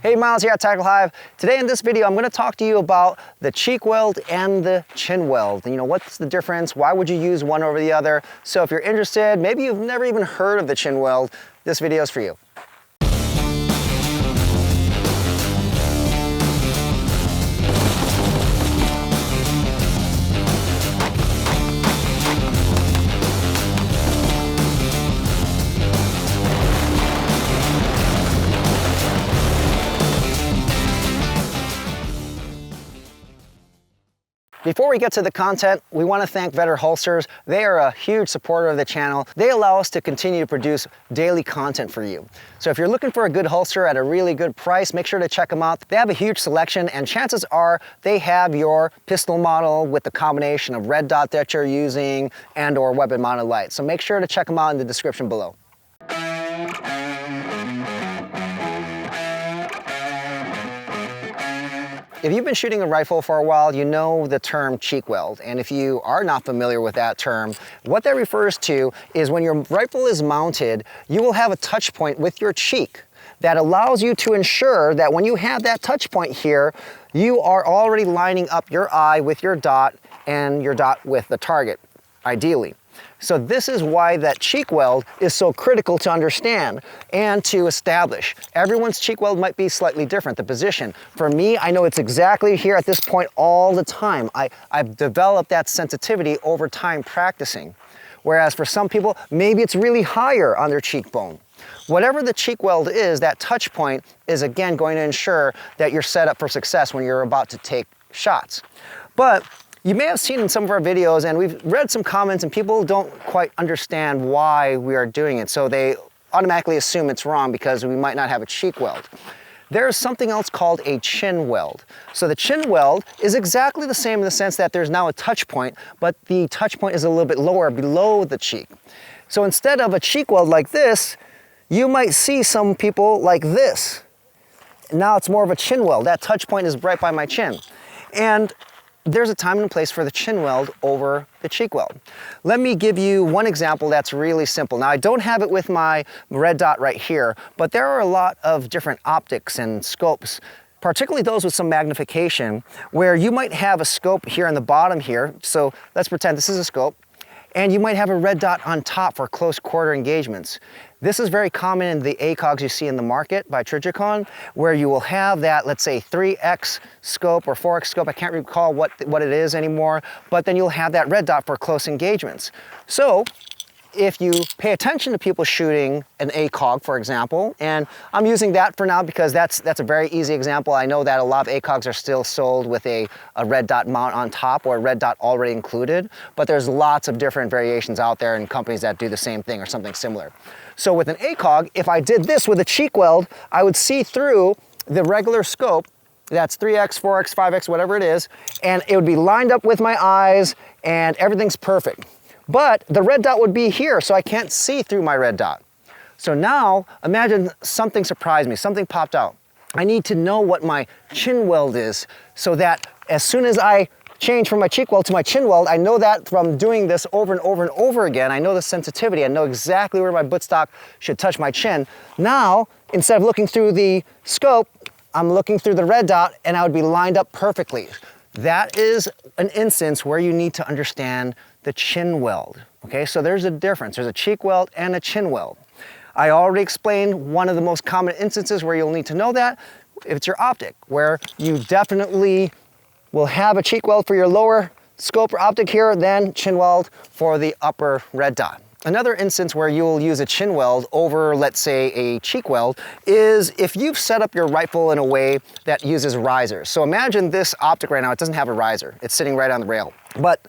Hey, Miles here at Hyve. Today in this video, I'm going to talk to you about the cheek weld and the chin weld. You know, what's the difference? Why would you use one over the other? So if you're interested, maybe you've never even heard of the chin weld, this video is for you. Before we get to the content, we want to thank Vetter Holsters. They are a huge supporter of the channel. They allow us to continue to produce daily content for you. So if you're looking for a good holster at a really good price, make sure to check them out. They have a huge selection, and chances are they have your pistol model with the combination of red dot that you're using and or weapon mounted light. So make sure to check them out in the description below. If you've been shooting a rifle for a while, you know the term cheek weld. And if you are not familiar with that term, what that refers to is when your rifle is mounted, you will have a touch point with your cheek that allows you to ensure that when you have that touch point here, you are already lining up your eye with your dot and your dot with the target, ideally. So this is why that cheek weld is so critical to understand and to establish. Everyone's cheek weld might be slightly different, the position. For me, I know it's exactly here at this point all the time. I've developed that sensitivity over time practicing. Whereas for some people, maybe it's really higher on their cheekbone. Whatever the cheek weld is, that touch point is again going to ensure that you're set up for success when you're about to take shots. But you may have seen in some of our videos, and we've read some comments, and people don't quite understand why we are doing it. So they automatically assume it's wrong because we might not have a cheek weld. There's something else called a chin weld. So the chin weld is exactly the same in the sense that there's now a touch point, but the touch point is a little bit lower below the cheek. So instead of a cheek weld like this, you might see some people like this. Now it's more of a chin weld. That touch point is right by my chin. And there's a time and a place for the chin weld over the cheek weld. Let me give you one example that's really simple. Now, I don't have it with my red dot right here, but there are a lot of different optics and scopes, particularly those with some magnification, where you might have a scope here on the bottom here. So let's pretend this is a scope, and you might have a red dot on top for close quarter engagements. This is very common in the ACOGs you see in the market by Trijicon, where you will have that, let's say 3X scope or 4X scope, I can't recall what it is anymore, but then you'll have that red dot for close engagements. So if you pay attention to people shooting an ACOG, for example, and I'm using that for now because that's a very easy example. I know that a lot of ACOGs are still sold with a red dot mount on top or a red dot already included, but there's lots of different variations out there and companies that do the same thing or something similar. So with an ACOG, if I did this with a cheek weld, I would see through the regular scope, that's 3X, 4X, 5X, whatever it is, and it would be lined up with my eyes and everything's perfect. But the red dot would be here, so I can't see through my red dot. So now, imagine something surprised me, something popped out. I need to know what my chin weld is so that as soon as I change from my cheek weld to my chin weld, I know that from doing this over and over and over again. I know the sensitivity. I know exactly where my buttstock should touch my chin. Now, instead of looking through the scope, I'm looking through the red dot and I would be lined up perfectly. That is an instance where you need to understand the chin weld. Okay, so there's a difference. There's a cheek weld and a chin weld. I already explained one of the most common instances where you'll need to know that. If it's your optic, where you definitely will have a cheek weld for your lower scope or optic here, then chin weld for the upper red dot. Another instance where you'll use a chin weld over, let's say, a cheek weld is if you've set up your rifle in a way that uses risers. So imagine this optic right now, it doesn't have a riser. It's sitting right on the rail. But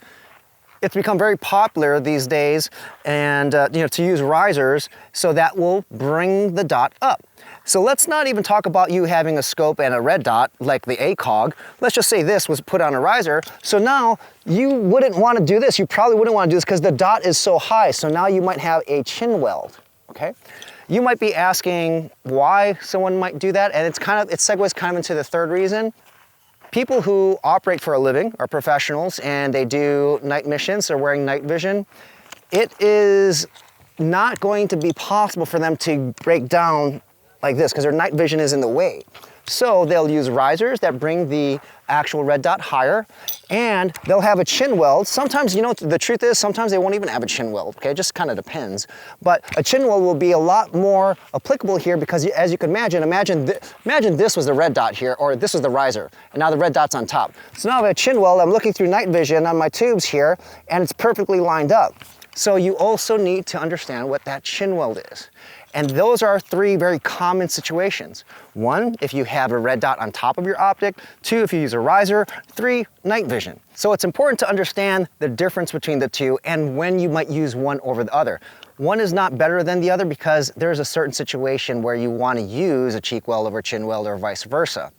it's become very popular these days and to use risers, so that will bring the dot up. So let's not even talk about you having a scope and a red dot like the ACOG. Let's just say this was put on a riser. So now you wouldn't want to do this. You probably wouldn't want to do this because the dot is so high. So now you might have a chin weld, okay? You might be asking why someone might do that, and it segues kind of into the third reason. People who operate for a living are professionals and they do night missions, they're wearing night vision. It is not going to be possible for them to break down like this because their night vision is in the way. So they'll use risers that bring the actual red dot higher, and they'll have a chin weld. Sometimes, you know, the truth is, sometimes they won't even have a chin weld, okay? It just kind of depends. But a chin weld will be a lot more applicable here because, as you can imagine, imagine this was the red dot here, or this was the riser, and now the red dot's on top. So now I have a chin weld, I'm looking through night vision on my tubes here, and it's perfectly lined up. So you also need to understand what that chin weld is. And those are three very common situations. One, if you have a red dot on top of your optic. Two, if you use a riser. Three, night vision. So it's important to understand the difference between the two and when you might use one over the other. One is not better than the other because there's a certain situation where you want to use a cheek weld over chin weld or vice versa.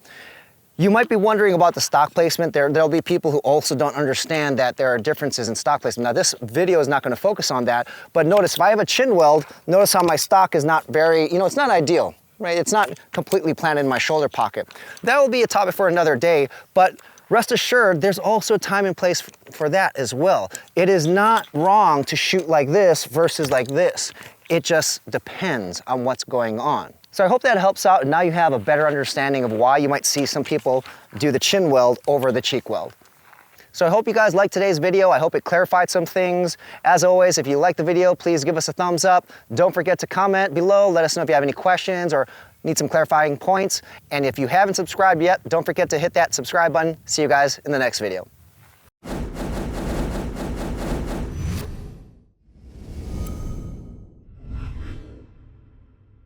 You might be wondering about the stock placement. There'll be people who also don't understand that there are differences in stock placement. Now this video is not going to focus on that, but notice if I have a chin weld, notice how my stock is not very, you know, it's not ideal, right? It's not completely planted in my shoulder pocket. That will be a topic for another day, but rest assured, there's also time and place for that as well. It is not wrong to shoot like this versus like this. It just depends on what's going on. So I hope that helps out, and now you have a better understanding of why you might see some people do the chin weld over the cheek weld. So I hope you guys liked today's video. I hope it clarified some things. As always, if you liked the video, please give us a thumbs up. Don't forget to comment below. Let us know if you have any questions or need some clarifying points. And if you haven't subscribed yet, don't forget to hit that subscribe button. See you guys in the next video.